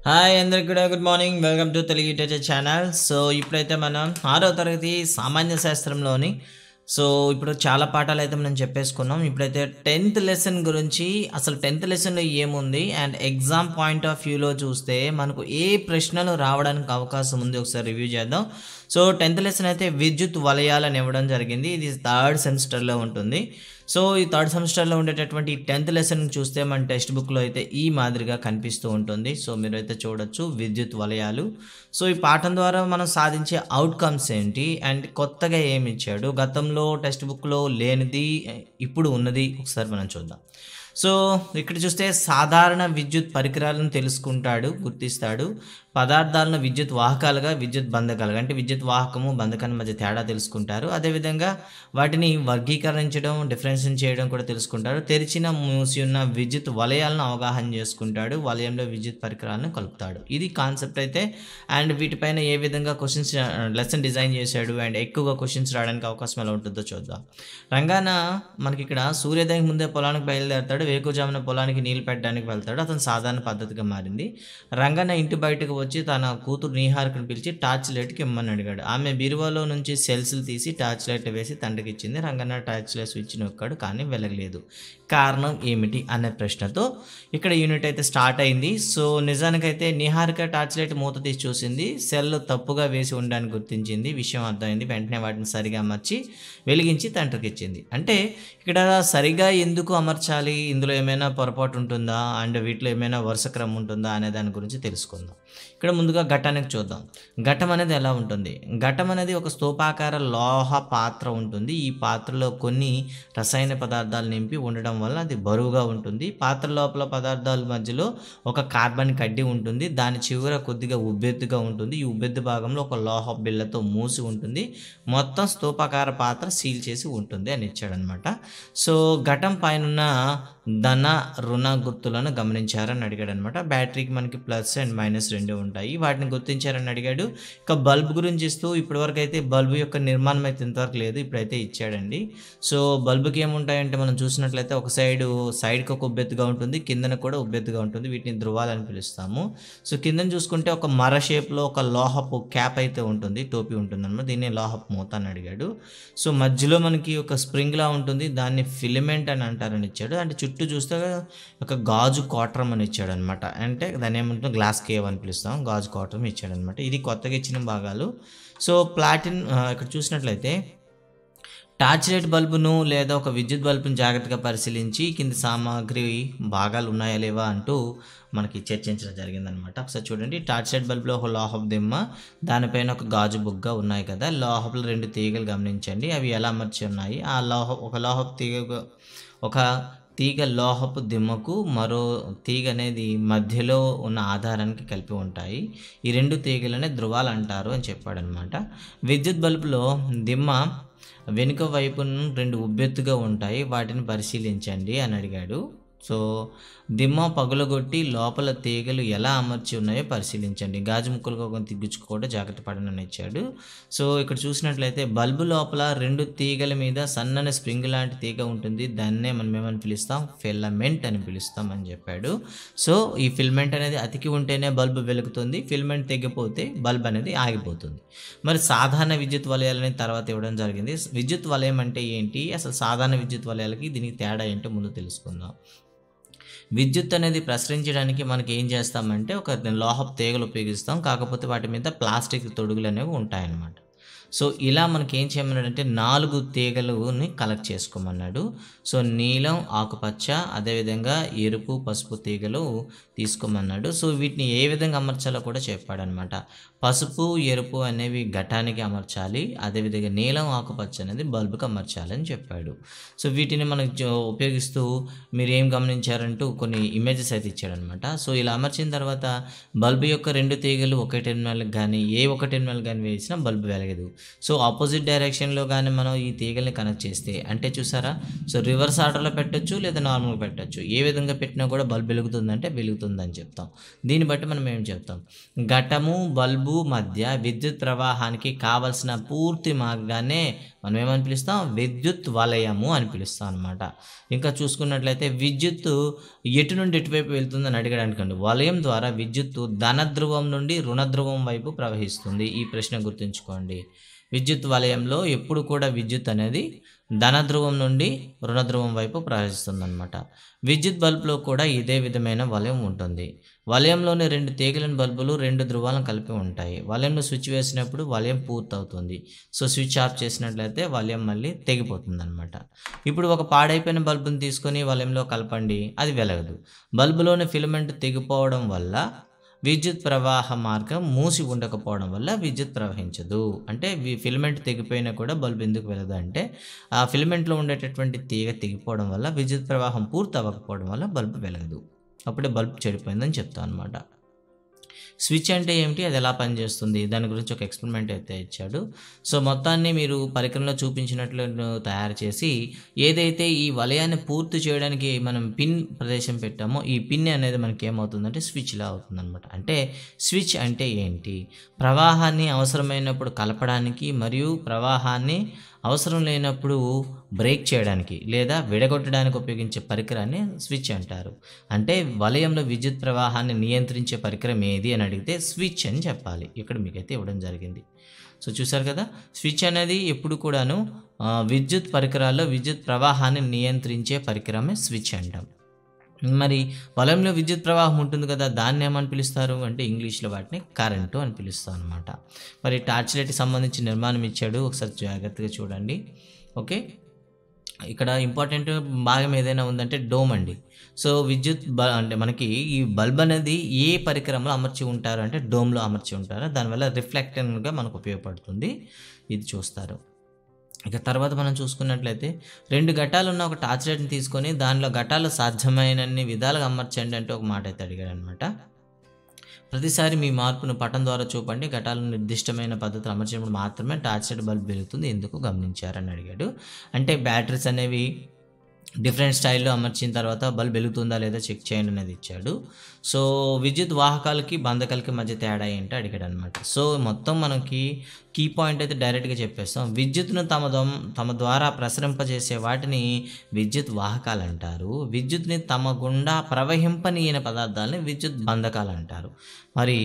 Hi అందరికి కూడా good morning. Welcome to Telugu literature channel. So ఇప్పుడైతే మనం 6వ తరగతి సామాన్య శాస్త్రంలోని ఇప్పుడు చాలా పాఠాలు అయితే మనం చెప్పేసుకున్నాం. ఇప్పుడైతే 10th లెసన్ గురించి అసలు 10th లెసన్లో ఏముంది అండ్ ఎగ్జామ్ పాయింట్ ఆఫ్ వ్యూలో చూస్తే మనకు ఏ ప్రశ్నలు రావడానికి అవకాశం ఉంది ఒకసారి రివ్యూ చేద్దాం. 10th లెసన్ అయితే విద్యుత్ వలయాలను ఇవ్వడం జరిగింది. ఇది 3rd సెమిస్టర్లో ఉంటుంది. ఈ 3rd సెమిస్టర్లో ఉండేటటువంటి 10th లెసన్ చూస్తే మన టెక్స్ట్ బుక్లో అయితే ఈ మాదిరిగా కనిపిస్తూ ఉంటుంది. మీరైతే చూడొచ్చు విద్యుత్ వలయాలు. ఈ పాఠం ద్వారా మనం సాధించే అవుట్కమ్స్ ఏంటి అండ్ కొత్తగా ఏమి ఇచ్చాడు, గతంలో టెక్స్ట్ బుక్లో లేనిది ఇప్పుడు ఉన్నది ఒకసారి మనం చూద్దాం. ఇక్కడ చూస్తే సాధారణ విద్యుత్ పరికరాలను తెలుసుకుంటాడు, గుర్తిస్తాడు. పదార్థాలను విద్యుత్ వాహకాలుగా, విద్యుత్ బంధకాలుగా, అంటే విద్యుత్ వాహకము బంధకాల మధ్య తేడా తెలుసుకుంటారు. అదేవిధంగా వాటిని వర్గీకరించడం, డిఫరెన్షియేషన్ చేయడం కూడా తెలుసుకుంటారు. తెరిచిన మూసి ఉన్న విద్యుత్ వలయాలను అవగాహన చేసుకుంటాడు. వలయంలో విద్యుత్ పరికరాలను కలుపుతాడు. ఇది కాన్సెప్ట్ అయితే. అండ్ వీటిపైన ఏ విధంగా క్వశ్చన్స్ లెసన్ డిజైన్ చేశాడు అండ్ ఎక్కువగా క్వశ్చన్స్ రావడానికి అవకాశం ఎలా ఉంటుందో చూద్దాం. రంగాన మనకి ఇక్కడ సూర్యోదయం ముందే పొలానికి బయలుదేరతాడు. వేకువజామున పొలానికి నీళ్లు పెట్టడానికి వెళ్తాడు. అతను సాధారణ పద్ధతిగా మారింది. రంగన్న ఇంటి బయటకు వచ్చి తన కూతురు నీహారికను పిలిచి టార్చ్ లైట్కి ఇమ్మని అడిగాడు. ఆమె బీరువాలో నుంచి సెల్స్లు తీసి టార్చ్ లైట్ వేసి తండ్రికి ఇచ్చింది. రంగన్న టార్చ్ లైట్ స్విచ్ నొక్కాడు, కానీ వెలగలేదు. కారణం ఏమిటి అనే ప్రశ్నతో ఇక్కడ యూనిట్ అయితే స్టార్ట్ అయింది. నిజానికైతే నిహారిక టార్చ్ లైట్ మూత తీసి చూసింది. సెల్ తప్పుగా వేసి ఉండడానికి గుర్తించింది. విషయం అర్థమైంది. వెంటనే వాటిని సరిగా అమర్చి వెలిగించి తండ్రికి ఇచ్చింది. అంటే ఇక్కడ సరిగా ఎందుకు అమర్చాలి, ఇందులో ఏమైనా పొరపాటు ఉంటుందా అండ్ వీటిలో ఏమైనా వరుస క్రమం ఉంటుందా అనే దాని గురించి తెలుసుకుందాం. ఇక్కడ ముందుగా ఘటానికి చూద్దాం. ఘటం అనేది ఎలా ఉంటుంది? ఘటం అనేది ఒక స్తూపాకార లోహ పాత్ర ఉంటుంది. ఈ పాత్రలో కొన్ని రసాయన పదార్థాలు నింపి ఉండడం వల్ల అది బరువుగా ఉంటుంది. పాత్ర లోపల పదార్థాల మధ్యలో ఒక కార్బన్ కడ్డీ ఉంటుంది. దాని చివర కొద్దిగా ఉబ్బెత్తుగా ఉంటుంది. ఈ ఉబ్బెత్తు భాగంలో ఒక లోహ బిళ్ళతో మూసి ఉంటుంది. మొత్తం స్తూపాకార పాత్ర సీల్ చేసి ఉంటుంది అని ఇచ్చాడనమాట. ఘటం పైన ధన రుణ గుర్తులను గమనించారని అడిగాడు అనమాట. బ్యాటరీకి మనకి ప్లస్ అండ్ మైనస్ రెండు ఉంటాయి, వాటిని గుర్తించారని అడిగాడు. ఇక బల్బ్ గురించి ఇస్తూ ఇప్పటివరకు అయితే బల్బు యొక్క నిర్మాణం అయితే ఇంతవరకు లేదు, ఇప్పుడైతే ఇచ్చాడండి. బల్బుకి ఏముంటాయంటే మనం చూసినట్లయితే ఒక సైడ్కి ఒక ఉబ్బెత్తుగా ఉంటుంది, కిందన కూడా ఉబ్బెత్తుగా ఉంటుంది. వీటిని ధృవాలని పిలుస్తాము. కిందన చూసుకుంటే ఒక మర షేప్లో ఒక లోహపు క్యాప్ అయితే ఉంటుంది, టోపీ ఉంటుంది అనమాట. దీన్ని లోహపు మూత అని అడిగాడు. మధ్యలో మనకి ఒక స్ప్రింగ్లా ఉంటుంది, దాన్ని ఫిలమెంట్ అని అంటారని ఇచ్చాడు. అంటే చుట్టూ చూస్తే ఒక గాజు కోటరం అని ఇచ్చాడు అనమాట. అంటే దాన్ని ఏమంటాం, గ్లాస్ కేవ్ అని పిలుస్తాం, గాజు కోటరం ఇచ్చాడు అనమాట. ఇది కొత్తగా ఇచ్చిన భాగాలు. ప్లాటిన్ ఇక్కడ చూసినట్లయితే టార్చ్ లైట్ బల్బును లేదా ఒక విద్యుత్ బల్బును జాగ్రత్తగా పరిశీలించి కింది సామాగ్రి భాగాలు ఉన్నాయా లేవా అంటూ మనకి చర్చించడం జరిగిందనమాట. ఒకసారి చూడండి. టార్చ్ లైట్ బల్బులో ఒక లోహపు దిమ్మ, దానిపైన ఒక గాజు బుగ్గ ఉన్నాయి కదా. లోహపులు 2 తీగలు గమనించండి, అవి ఎలా అమర్చి ఉన్నాయి. ఒక లోహపు తీగ లోహపు దిమ్మకు మరో తీగ అనేది మధ్యలో ఉన్న ఆధారానికి కలిపి ఉంటాయి. ఈ 2 తీగలనే ధృవాలు అంటారు అని చెప్పాడనమాట. విద్యుత్ బల్బులో దిమ్మ వెనుక వైపును 2 ఉబ్బెత్తుగా ఉంటాయి, వాటిని పరిశీలించండి అని అడిగాడు. దిమ్మ పగులగొట్టి లోపల తీగలు ఎలా అమర్చి ఉన్నాయో పరిశీలించండి. గాజు ముక్కలుగా తిగ్గించుకోవడం జాగ్రత్త పడనని ఇచ్చాడు. ఇక్కడ చూసినట్లయితే బల్బు లోపల 2 తీగల మీద సన్నని స్ప్రింగ్ లాంటి తీగ ఉంటుంది. దాన్నే మనం ఏమని పిలుస్తాం, ఫిలమెంట్ అని పిలుస్తాం అని చెప్పాడు. ఈ ఫిలమెంట్ అనేది అతికి ఉంటేనే బల్బు వెలుగుతుంది, ఫిలమెంట్ తెగిపోతే బల్బ్ అనేది ఆగిపోతుంది. మరి సాధారణ విద్యుత్ వలయాలని తర్వాత ఇవ్వడం జరిగింది. విద్యుత్ వలయం అంటే ఏంటి, అసలు సాధారణ విద్యుత్ వలయాలకి దీనికి తేడా ఏంటో ముందు తెలుసుకుందాం. విద్యుత్ అనేది ప్రసరించడానికి మనకి ఏం చేస్తామంటే ఒక లోహపు తీగలు ఉపయోగిస్తాం, కాకపోతే వాటి మీద ప్లాస్టిక్ తొడుగులు అనేవి ఉంటాయన్నమాట. ఇలా మనకి ఏం చేయమన్నాడంటే 4 తీగలని కలెక్ట్ చేసుకోమన్నాడు. నీలం, ఆకుపచ్చ, అదేవిధంగా ఎరుపు, పసుపు తీగలు తీసుకోమన్నాడు. వీటిని ఏ విధంగా అమర్చాలో కూడా చెప్పాడనమాట. పసుపు, ఎరుపు అనేవి ఘటానికి అమర్చాలి, అదేవిధంగా నీలం, ఆకుపచ్చ అనేది బల్బుకి అమర్చాలి అని చెప్పాడు. వీటిని మనకు ఉపయోగిస్తూ మీరు ఏం గమనించారంటూ కొన్ని ఇమేజెస్ అయితే ఇచ్చాడనమాట. ఇలా అమర్చిన తర్వాత బల్బు యొక్క 2 తీగలు ఒకే టెర్మినల్కి కానీ ఏ ఒక టెర్మినల్ కానీ వేసినా బల్బు వెలగదు. సో ఆపోజిట్ డైరెక్షన్లో కానీ మనం ఈ తీగల్ని కనెక్ట్ చేస్తే అంటే చూసారా, సో రివర్స్ ఆర్డర్లో పెట్టొచ్చు లేదా నార్మల్గా పెట్టొచ్చు. ఏ విధంగా పెట్టినా కూడా బల్బ్ వెలుగుతుందంటే వెలుగుతుందని చెప్తాం. దీన్ని బట్టి మనం ఏం చెప్తాం, ఘటము బల్బు మధ్య విద్యుత్ ప్రవాహానికి కావలసిన పూర్తి మార్గాన్నే మనం ఏమని పిలుస్తాం, విద్యుత్ వలయము అని పిలుస్తాం అనమాట. ఇంకా చూసుకున్నట్లయితే విద్యుత్తు ఎటు నుండి ఎటువైపు వెళ్తుందని అడిగాడు అనుకోండి, వలయం ద్వారా విద్యుత్తు ధన ధ్రువం నుండి రుణ ధ్రువం వైపు ప్రవహిస్తుంది. ఈ ప్రశ్న గుర్తుంచుకోండి. విద్యుత్ వలయంలో ఎప్పుడు కూడా విద్యుత్ అనేది ధన ధ్రువం నుండి రుణ ధ్రువం వైపు ప్రవహిస్తుంది అనమాట. విద్యుత్ బల్బులో కూడా ఇదే విధమైన వలయం ఉంటుంది. వలయంలోని 2 తీగలని బల్బులు 2 ధ్రువాలను కలిపి ఉంటాయి. వలయంలో స్విచ్ వేసినప్పుడు వలయం పూర్తవుతుంది. సో స్విచ్ ఆఫ్ చేసినట్లయితే వలయం మళ్ళీ తెగిపోతుంది అనమాట. ఇప్పుడు ఒక పాడైపోయిన బల్బుని తీసుకొని వలయంలో కలపండి, అది వెలగదు. బల్బులోని ఫిలమెంట్ తెగిపోవడం వల్ల విద్యుత్ ప్రవాహ మార్గం మూసి ఉండకపోవడం వల్ల విద్యుత్ ప్రవహించదు. అంటే ఫిలమెంట్ తెగిపోయినా కూడా బల్బ్ ఎందుకు వెలదు అంటే ఆ ఫిలమెంట్లో ఉండేటటువంటి తీగ తెగిపోవడం వల్ల విద్యుత్ ప్రవాహం పూర్తి అవ్వకపోవడం వల్ల బల్బ్ వెలగదు. అప్పుడే బల్బ్ చెడిపోయిందని చెప్తాం అనమాట. స్విచ్ అంటే ఏమిటి, అది ఎలా పనిచేస్తుంది, దాని గురించి ఒక ఎక్స్పెరిమెంట్ అయితే ఇచ్చాడు. సో మొత్తాన్ని మీరు పరికరంలో చూపించినట్లు తయారు చేసి ఏదైతే ఈ వలయాన్ని పూర్తి చేయడానికి మనం పిన్ ప్రదేశం పెట్టామో ఈ పిన్ అనేది మనకి ఏమవుతుందంటే స్విచ్లా అవుతుంది అనమాట. అంటే స్విచ్ అంటే ఏంటి, ప్రవాహాన్ని అవసరమైనప్పుడు కలపడానికి మరియు ప్రవాహాన్ని అవసరం లేనప్పుడు బ్రేక్ చేయడానికి లేదా విడగొట్టడానికి ఉపయోగించే పరికరాన్ని స్విచ్ అంటారు. అంటే వలయంలో విద్యుత్ ప్రవాహాన్ని నియంత్రించే పరికరం ఏది అని అడిగితే స్విచ్ అని చెప్పాలి. ఇక్కడ మీకైతే ఇవ్వడం జరిగింది. సో చూసారు కదా, స్విచ్ అనేది ఎప్పుడు కూడాను విద్యుత్ పరికరాల్లో విద్యుత్ ప్రవాహాన్ని నియంత్రించే పరికరమే స్విచ్ అంటాం. మరి వలయంలో విద్యుత్ ప్రవాహం ఉంటుంది కదా, దాన్ని ఏమని పిలుస్తారు అంటే ఇంగ్లీష్లో వాటిని కరెంటు అని పిలుస్తాం అనమాట. మరి టార్చ్ లైట్కి సంబంధించి నిర్మాణం ఇచ్చాడు, ఒకసారి జాగ్రత్తగా చూడండి. ఓకే, ఇక్కడ ఇంపార్టెంట్ భాగం ఏదైనా ఉందంటే డోమ్ అండి. సో విద్యుత్ అంటే మనకి ఈ బల్బ్ అనేది ఏ పరికరంలో అమర్చి ఉంటారు అంటే డోమ్లో అమర్చి ఉంటారు. దానివల్ల రిఫ్లెక్టర్గా మనకు ఉపయోగపడుతుంది, ఇది చూస్తారు. ఇక తర్వాత మనం చూసుకున్నట్లయితే 2 ఘటాలు ఉన్న ఒక టార్చ్ లైట్ని తీసుకొని దానిలో ఘటాలు సాధ్యమైనన్ని విధాలుగా అమర్చండి అంటే ఒక మాట అయితే అడిగాడు అనమాట. ప్రతిసారి మీ మార్పును పటం ద్వారా చూపండి, ఘటాలను నిర్దిష్టమైన పద్ధతిలో అమర్చినప్పుడు మాత్రమే టార్చ్ లైట్ బల్బ్ వెలుగుతుంది, ఎందుకు గమనించారని అడిగాడు. అంటే బ్యాటరీస్ అనేవి డిఫరెంట్ స్టైల్లో అమర్చిన తర్వాత బల్బ్ వెలుగుతుందా లేదా చెక్ చేయండి అనేది ఇచ్చాడు. సో విద్యుత్ వాహకాలకి బంధకాలకి మధ్య తేడా ఏంటో అడిగాడు అనమాట. సో మొత్తం మనకి కీ పాయింట్ అయితే డైరెక్ట్గా చెప్పేస్తాం. విద్యుత్తును తమ ద్వారా ప్రసరింపజేసే వాటిని విద్యుత్ వాహకాలు అంటారు. విద్యుత్ని తమ గుండా ప్రవహింపనీయని పదార్థాలని విద్యుత్ బంధకాలు అంటారు. మరి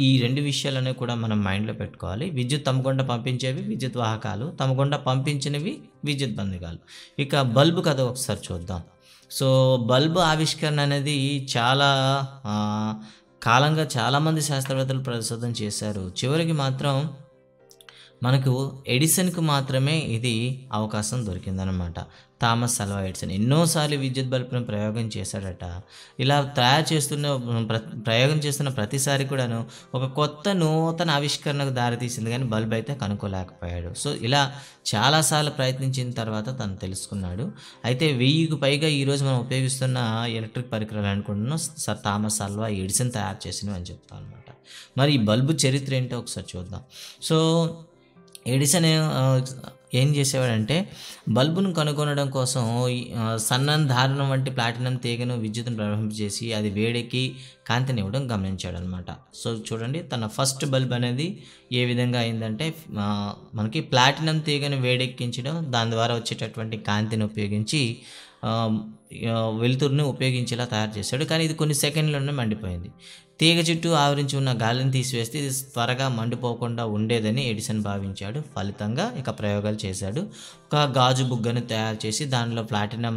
ఈ 2 విషయాలనే కూడా మనం మైండ్లో పెట్టుకోవాలి. విద్యుత్ తమ గుండా పంపించేవి విద్యుత్ వాహకాలు, తమ గుండా పంపించినవి విద్యుత్ బంధకాలు. ఇక బల్బు కథ ఒకసారి చూద్దాం. సో బల్బు ఆవిష్కరణ అనేది చాలా కాలంగా చాలామంది శాస్త్రవేత్తలు పరిశోధన చేశారు. చివరికి మాత్రం మనకు ఎడిసన్కు మాత్రమే ఇది అవకాశం దొరికిందనమాట. థామస్ అల్వా ఎడిసన్ ఎన్నోసార్లు విద్యుత్ బల్బును ప్రయోగం చేశాడట. ఇలా ప్రయోగం చేస్తున్న ప్రతిసారి కూడాను ఒక కొత్త నూతన ఆవిష్కరణకు దారితీసింది, కానీ బల్బ్ అయితే కనుక్కోలేకపోయాడు. సో ఇలా చాలాసార్లు ప్రయత్నించిన తర్వాత తను తెలుసుకున్నాడు. అయితే 1000కు పైగా ఈరోజు మనం ఉపయోగిస్తున్న ఎలక్ట్రిక్ పరికరాలు అనుకుంటున్నాం సర్ థామస్ అల్వా ఎడిసన్ తయారు చేసినవి అని చెప్తాను అనమాట. మరి ఈ బల్బు చరిత్ర ఏంటో ఒకసారి చూద్దాం. సో ఎడిసన్ ఏం చేసేవాడంటే బల్బును కనుగొనడం కోసం సన్నధారణం వంటి ప్లాటినం తీగను విద్యుత్తును ప్రవహింపజేసి అది వేడెక్కి కాంతినివ్వడం గమనించాడనమాట. సో చూడండి, తన ఫస్ట్ బల్బ్ అనేది ఏ విధంగా అయిందంటే మనకి ప్లాటినం తీగను వేడెక్కించడం, దాని ద్వారా వచ్చేటటువంటి కాంతిని ఉపయోగించి వెలుతురుని ఉపయోగించేలా తయారు చేశాడు. కానీ ఇది కొన్ని సెకండ్లోనే మండిపోయింది. తీగ చుట్టూ ఆవరించి ఉన్న గాలిని తీసివేస్తే ఇది త్వరగా మండిపోకుండా ఉండేదని ఎడిసన్ భావించాడు. ఫలితంగా ఇక ప్రయోగాలు చేశాడు. ఒక గాజు బుగ్గను తయారు చేసి దానిలో ప్లాటినం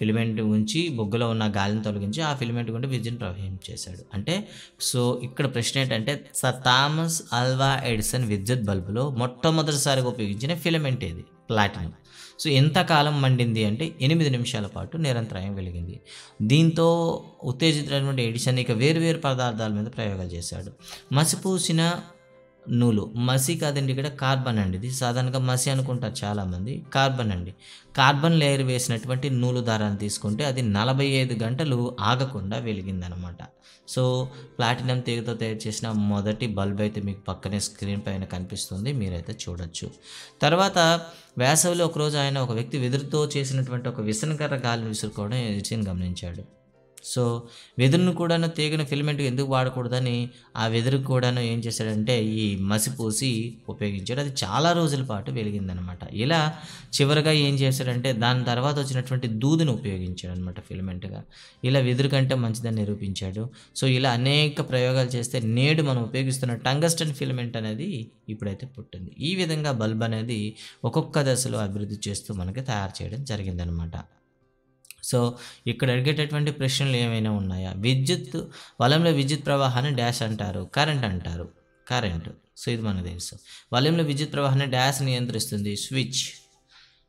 ఫిలమెంట్ ఉంచి బొగ్గులో ఉన్న గాలిని తొలగించి ఆ ఫిలమెంట్ గుండా విద్యుత్తును ప్రవహించేశాడు. అంటే సో ఇక్కడ ప్రశ్న ఏంటంటే సర్ థామస్ అల్వా ఎడిసన్ విద్యుత్ బల్బులో మొట్టమొదటిసారిగా ఉపయోగించిన ఫిలమెంట్ ఏది? ప్లాటినం. సో ఎంతకాలం మండింది అంటే 8 నిమిషాల పాటు నిరంతరాయం వెలిగింది. దీంతో ఉత్తేజితుడైనటువంటి ఎడిసన్ ఇక వేరు పదార్థాల మీద ప్రయోగాలు చేశాడు. మసిపూసిన నూలు. మసి కాదండి, ఇక్కడ కార్బన్ అండి. ఇది సాధారణంగా మసి అనుకుంటారు చాలామంది. కార్బన్ అండి. కార్బన్ లేయర్ వేసినటువంటి నూలు దారాన్ని తీసుకుంటే అది 45 గంటలు ఆగకుండా వెలిగిందనమాట. సో, ప్లాటినం తీగతో తయారు చేసిన మొదటి బల్బ్ అయితే మీకు పక్కనే స్క్రీన్ పైన కనిపిస్తుంది. మీరైతే చూడొచ్చు. తర్వాత వేసవిలో ఒకరోజు ఆయన ఒక వ్యక్తి వెదురుతో చేసినటువంటి ఒక విసనకర్ర గాలిని విసురుకోవడం ఎడిసన్ గమనించాడు. సో, వెదురును కూడాను తీగను ఫిలమెంట్‌గా ఎందుకు వాడకూడదని ఆ వెదురుకు కూడాను ఏం చేశాడంటే ఈ మసి పూసి ఉపయోగించాడు. అది చాలా రోజుల పాటు వెలిగిందనమాట. ఇలా చివరగా ఏం చేశాడంటే దాని తర్వాత వచ్చినటువంటి దూదిని ఉపయోగించాడనమాట ఫిలమెంట్‌గా. ఇలా వెదురు కంటే మంచిదని నిరూపించాడు. సో, ఇలా అనేక ప్రయోగాలు చేస్తే నేడు మనం ఉపయోగిస్తున్న టంగస్టన్ ఫిలమెంట్ అనేది ఇప్పుడైతే పుట్టింది. ఈ విధంగా బల్బ్ అనేది ఒక్కొక్క దశలో అభివృద్ధి చేస్తూ మనకి తయారు చేయడం జరిగిందనమాట. సో, ఇక్కడ అడిగేటటువంటి ప్రశ్నలు ఏమైనా ఉన్నాయా? వలయంలో విద్యుత్ ప్రవాహాన్ని డాష్ అంటారు. కరెంట్ అంటారు. కరెంటు. సో, ఇది మనకు తెలుసు. వలయంలో విద్యుత్ ప్రవాహాన్ని డాష్ నియంత్రిస్తుంది. స్విచ్.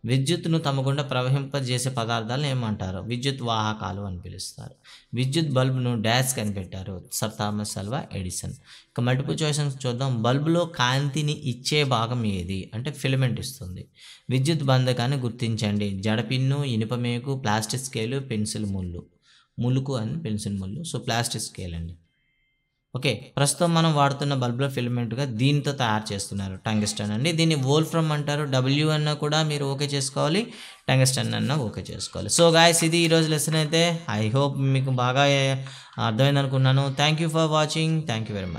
విద్యుత్తును తమ గుండా ప్రవహింపజేసే పదార్థాలను ఏమంటారు? విద్యుత్ వాహకాలు అని పిలుస్తారు. విద్యుత్ బల్బును డాష్ కనిపెట్టారు. Sir Thomas Alva Edison. ఇక మల్టిపుల్ చాయిస్ చూద్దాం. బల్బులో కాంతిని ఇచ్చే భాగం ఏది? అంటే ఫిలమెంట్ ఇస్తుంది. విద్యుత్ బంధకాన్ని గుర్తించండి. జడపిన్ను, ఇనుప మేకు, ప్లాస్టిక్ స్కేలు, పెన్సిల్ ముళ్ళు. ములుకు అని పెన్సిల్ ముళ్ళు. సో, ప్లాస్టిక్ స్కేల్ అండి. ఓకే. ప్రస్తుతం మనం వాడుతున్న బల్బ్‌లో ఫిలమెంట్‌గా దీంతో తయారు చేస్తున్నారు. టంగ్స్టన్ అండి. దీన్ని వోల్ఫ్రమ్ అంటారు. డబ్ల్యూ అన్నా కూడా మీరు ఓకే చేసుకోవాలి. టంగ్స్టన్ అన్నా ఓకే చేసుకోవాలి. సో, గాయ్స్ ఇది ఈరోజు లెసన్ అయితే. ఐ హోప్ మీకు బాగా అర్థమైందనుకున్నాను. Thank you for watching. Thank you very much.